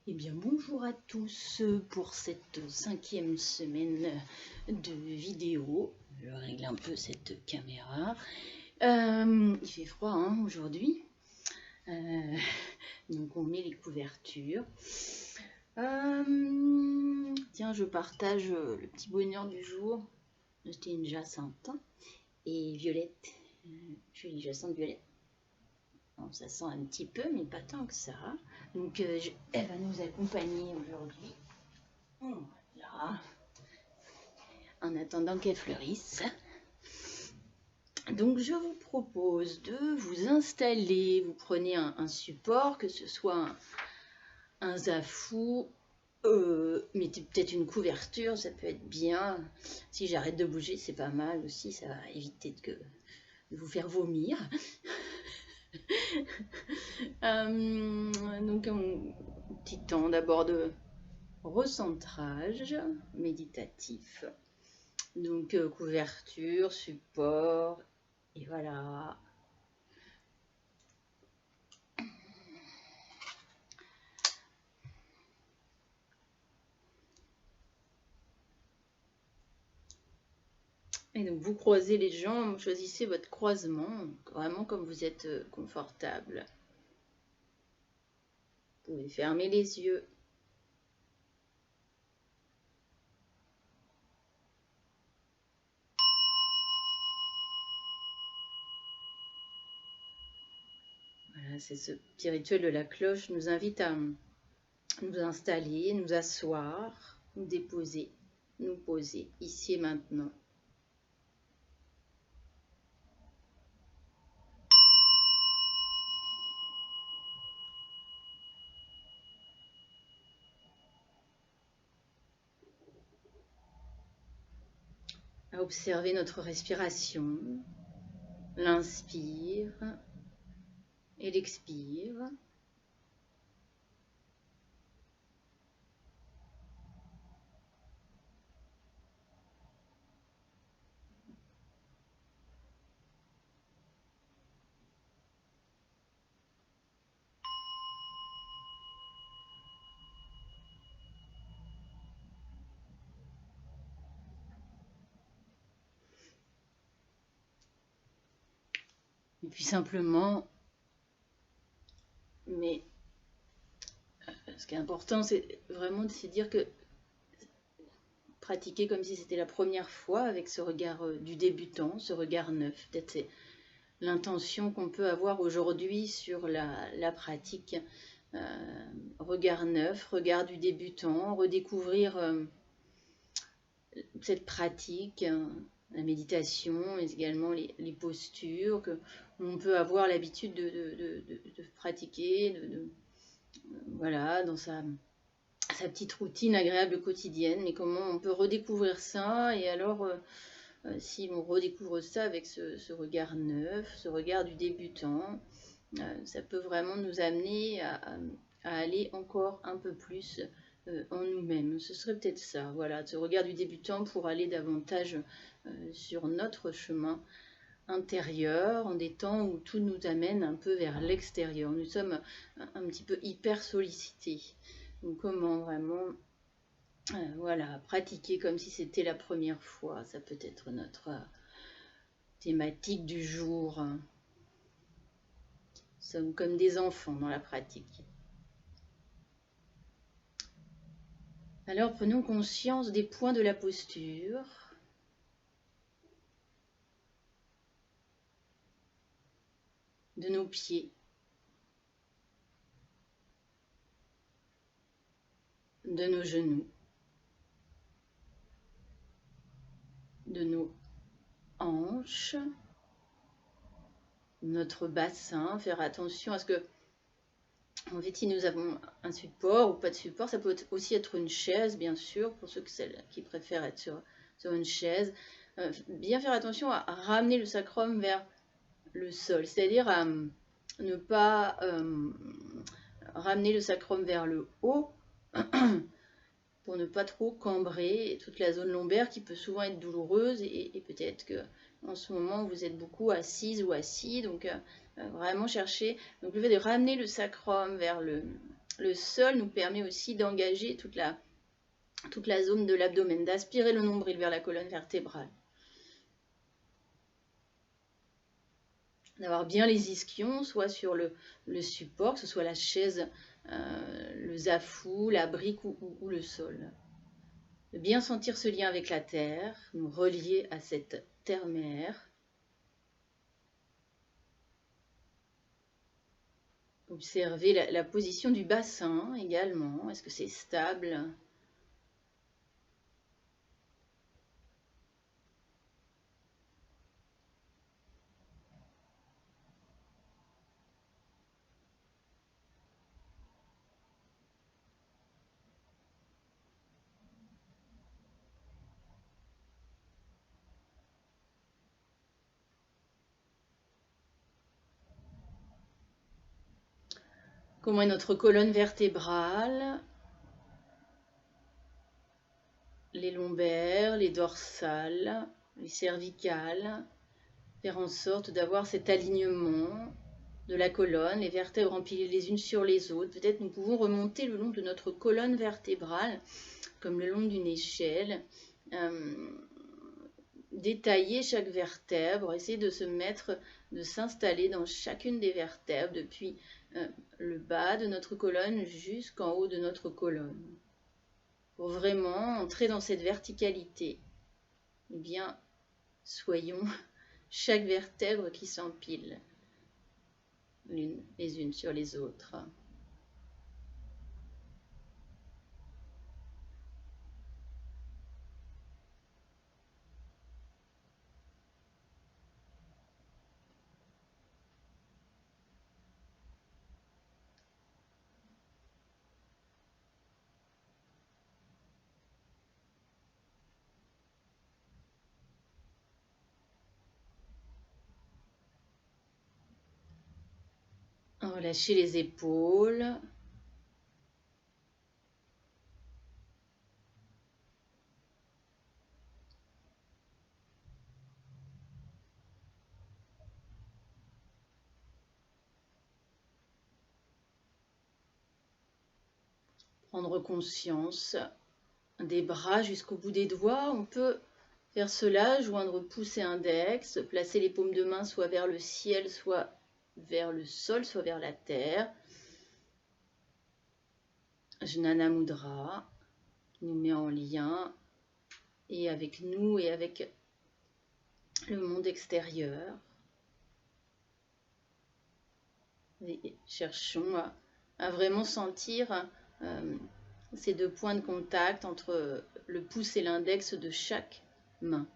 Eh bien, bonjour à tous pour cette 5e semaine de vidéo. Je règle un peu cette caméra. Il fait froid aujourd'hui, donc on met les couvertures. Tiens, je partage le petit bonheur du jour. C'était une Jacinthe et Violette, jolie Jacinthe Violette. Bon, ça sent un petit peu, mais pas tant que ça. Donc, elle va nous accompagner aujourd'hui. Voilà. En attendant qu'elle fleurisse. Donc, je vous propose de vous installer. Vous prenez un support, que ce soit un zafou, mettez peut-être une couverture, ça peut être bien. Si j'arrête de bouger, c'est pas mal aussi, ça va éviter de vous faire vomir. Donc un petit temps d'abord de recentrage méditatif. Donc couverture, support, et voilà. Et donc vous croisez les jambes, choisissez votre croisement, vraiment comme vous êtes confortable. Vous pouvez fermer les yeux. Voilà, c'est ce petit rituel de la cloche nous invite à nous installer, nous asseoir, nous déposer, nous poser ici et maintenant. À observer notre respiration, l'inspire et l'expire. Et puis simplement, mais ce qui est important, c'est vraiment de se dire que pratiquer comme si c'était la première fois avec ce regard du débutant, ce regard neuf. Peut-être c'est l'intention qu'on peut avoir aujourd'hui sur la pratique. Regard neuf, regard du débutant, redécouvrir cette pratique, la méditation, mais également les postures que on peut avoir l'habitude de pratiquer, voilà, dans sa petite routine agréable quotidienne, mais comment on peut redécouvrir ça, et alors si on redécouvre ça avec ce regard neuf, ce regard du débutant, ça peut vraiment nous amener à aller encore un peu plus en nous-mêmes. Ce serait peut-être ça, voilà, ce regard du débutant pour aller davantage sur notre chemin intérieur, en des temps où tout nous amène un peu vers l'extérieur. Nous sommes un petit peu hyper sollicités. Donc comment vraiment voilà, pratiquer comme si c'était la première fois, ça peut être notre thématique du jour. Nous sommes comme des enfants dans la pratique. Alors prenons conscience des points de la posture. De nos pieds. De nos genoux. De nos hanches. Notre bassin. Faire attention à ce que, en fait, si nous avons un support ou pas de support, ça peut aussi être une chaise, bien sûr, pour ceux qui préfèrent être sur une chaise. Bien faire attention à ramener le sacrum vers le sol, c'est-à-dire à ne pas ramener le sacrum vers le haut pour ne pas trop cambrer toute la zone lombaire qui peut souvent être douloureuse, et peut-être que en ce moment vous êtes beaucoup assise ou assis, donc vraiment chercher, donc le fait de ramener le sacrum vers Le sol nous permet aussi d'engager toute la zone de l'abdomen, d'aspirer le nombril vers la colonne vertébrale. D'avoir bien les ischions, soit sur le support, que ce soit la chaise, le zafou, la brique ou le sol. De bien sentir ce lien avec la terre, nous relier à cette terre-mère. Observez la position du bassin également. Est-ce que c'est stable ? Comment est notre colonne vertébrale ? Les lombaires, les dorsales, les cervicales. Faire en sorte d'avoir cet alignement de la colonne, les vertèbres empilées les unes sur les autres. Peut-être nous pouvons remonter le long de notre colonne vertébrale, comme le long d'une échelle. Détailler chaque vertèbre, essayer de se mettre, de s'installer dans chacune des vertèbres, depuis le bas de notre colonne jusqu'en haut de notre colonne. Pour vraiment entrer dans cette verticalité, eh bien, soyons chaque vertèbre qui s'empile les unes sur les autres. Relâchez les épaules. Prendre conscience des bras jusqu'au bout des doigts. On peut faire cela, joindre pouce et index, placer les paumes de main soit vers le ciel, soit vers le sol, soit vers la terre. Jnana Mudra nous met en lien et avec nous et avec le monde extérieur. Et cherchons à vraiment sentir ces deux points de contact entre le pouce et l'index de chaque main.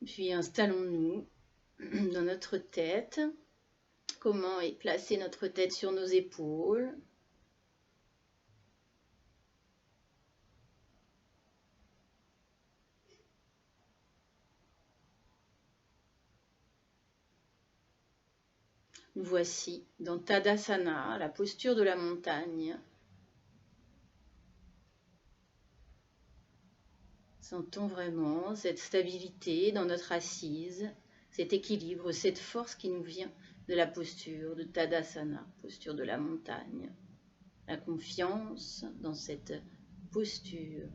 Puis installons-nous dans notre tête. Comment est placée notre tête sur nos épaules. Nous voici dans Tadasana, la posture de la montagne. Sentons vraiment cette stabilité dans notre assise, cet équilibre, cette force qui nous vient de la posture de Tadasana, posture de la montagne. La confiance dans cette posture.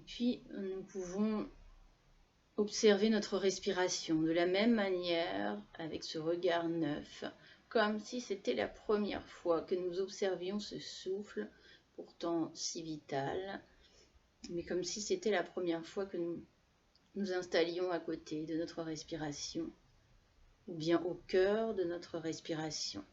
puis, nous pouvons observer notre respiration de la même manière, avec ce regard neuf, comme si c'était la première fois que nous observions ce souffle, pourtant si vital, mais comme si c'était la première fois que nous nous installions à côté de notre respiration, ou bien au cœur de notre respiration.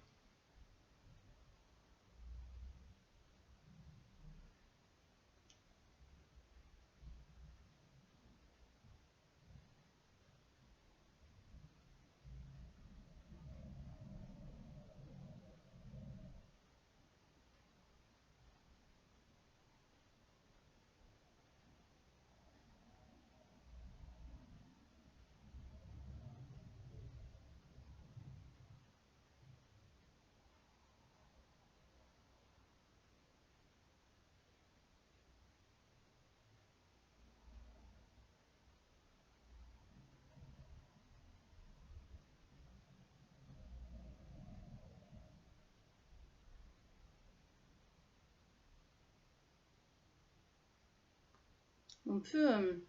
On peut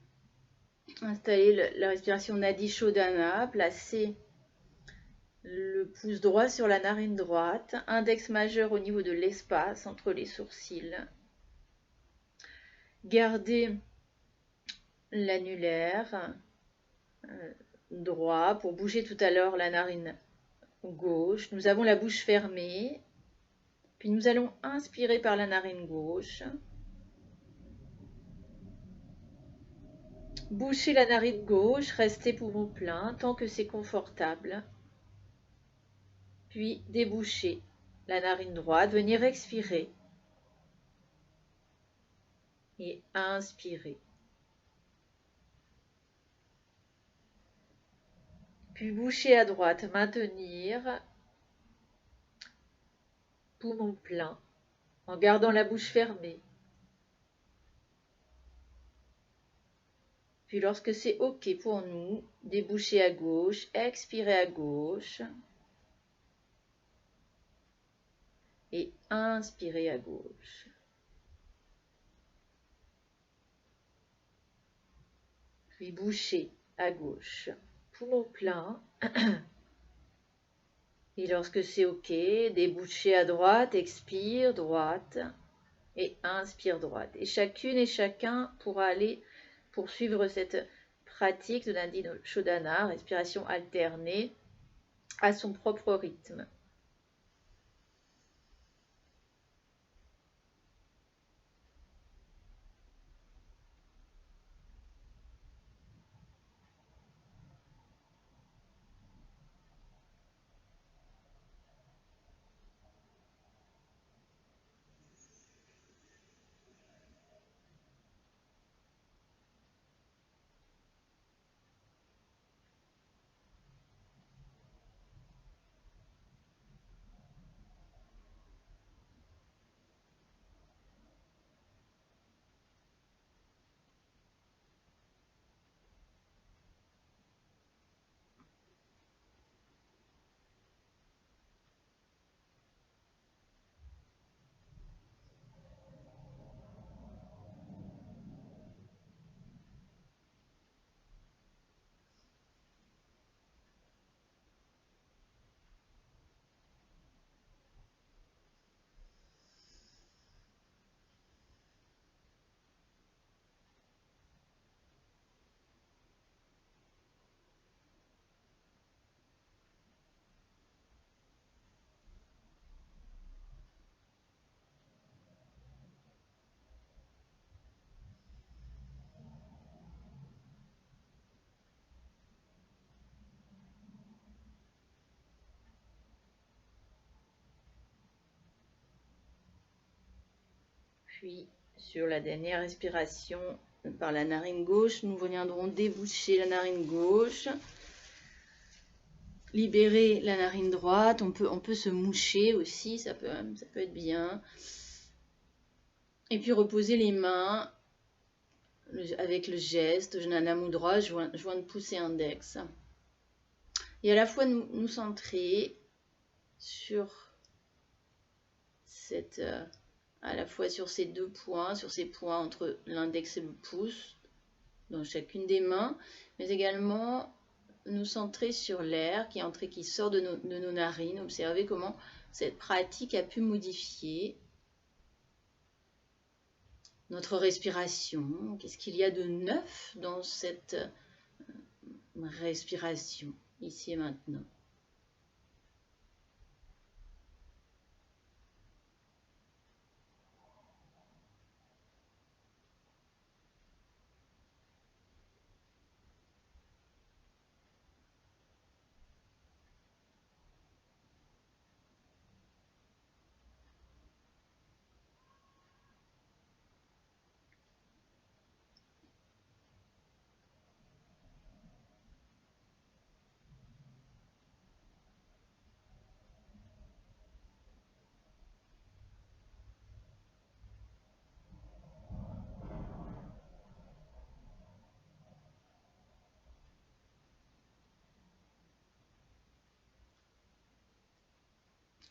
installer la respiration Nadi Shodhana, placer le pouce droit sur la narine droite, index majeur au niveau de l'espace entre les sourcils. Garder l'annulaire droit pour bouger tout à l'heure la narine gauche. Nous avons la bouche fermée, puis nous allons inspirer par la narine gauche. Boucher la narine gauche, rester poumon plein tant que c'est confortable. Puis déboucher la narine droite, venir expirer et inspirer. Puis boucher à droite, maintenir, poumon plein, en gardant la bouche fermée. Puis lorsque c'est OK pour nous, déboucher à gauche, expirer à gauche et inspirer à gauche. Puis boucher à gauche, poumon plein. Et lorsque c'est OK, déboucher à droite, expire droite et inspire droite. Et chacune et chacun pourra aller poursuivre cette pratique de Nadi Shodhana, respiration alternée, à son propre rythme. Puis, sur la dernière respiration par la narine gauche, nous viendrons déboucher la narine gauche, libérer la narine droite. On peut se moucher aussi, ça peut être bien. Et puis reposer les mains avec le geste Jnana Mudra, joint de pouce et index. Et à la fois nous centrer sur cette à la fois sur ces deux points, sur ces points entre l'index et le pouce, dans chacune des mains, mais également nous centrer sur l'air qui entre et qui sort de nos narines. Observez comment cette pratique a pu modifier notre respiration. Qu'est-ce qu'il y a de neuf dans cette respiration, ici et maintenant?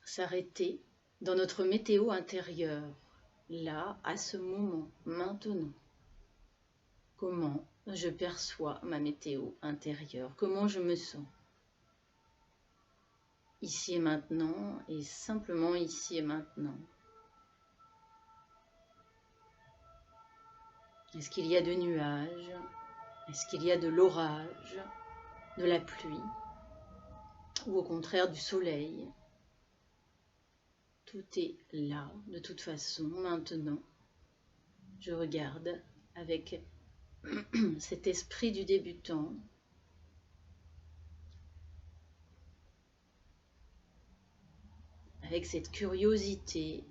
S'arrêter dans notre météo intérieure, là, à ce moment, maintenant. Comment je perçois ma météo intérieure? Comment je me sens? Ici et maintenant, et simplement ici et maintenant. Est-ce qu'il y a de nuages? Est-ce qu'il y a de l'orage, de la pluie, ou au contraire du soleil? Tout est là, de toute façon, maintenant. Je regarde avec cet esprit du débutant, avec cette curiosité,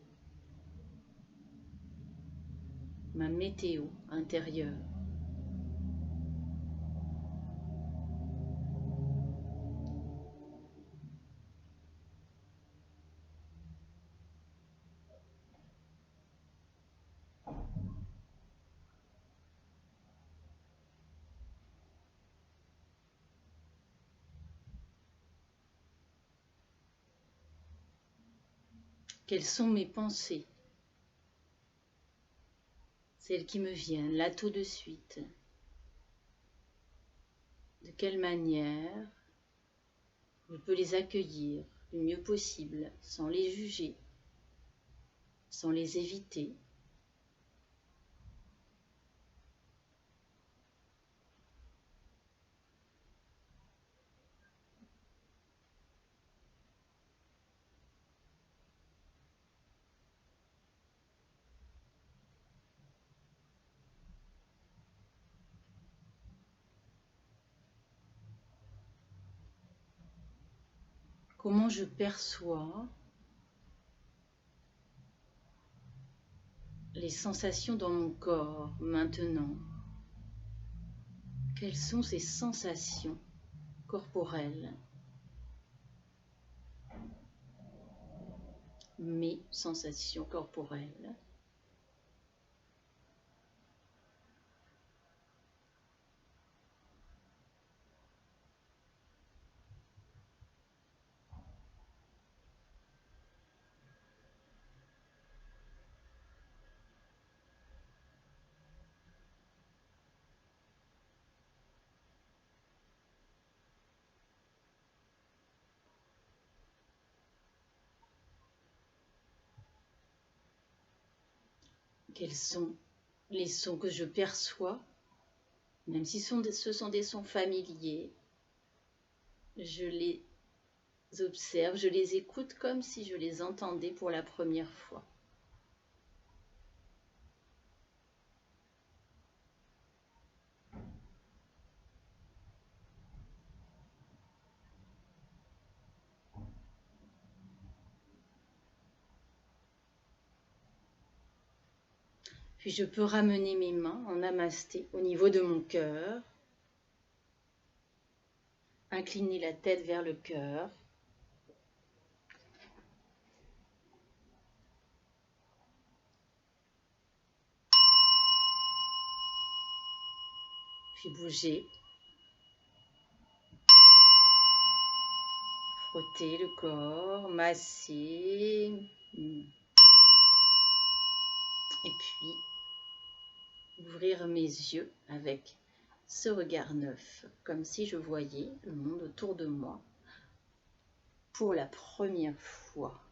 ma météo intérieure. Quelles sont mes pensées? Celles qui me viennent là tout de suite. De quelle manière je peux les accueillir du mieux possible, sans les juger, sans les éviter. Comment je perçois les sensations dans mon corps maintenant? Quelles sont ces sensations corporelles? Mes sensations corporelles. Quels sont les sons que je perçois, même si ce sont des sons familiers, je les observe, je les écoute comme si je les entendais pour la première fois. Puis je peux ramener mes mains en namasté au niveau de mon cœur, incliner la tête vers le cœur. Puis bouger, frotter le corps, masser. Et puis, ouvrir mes yeux avec ce regard neuf, comme si je voyais le monde autour de moi pour la première fois.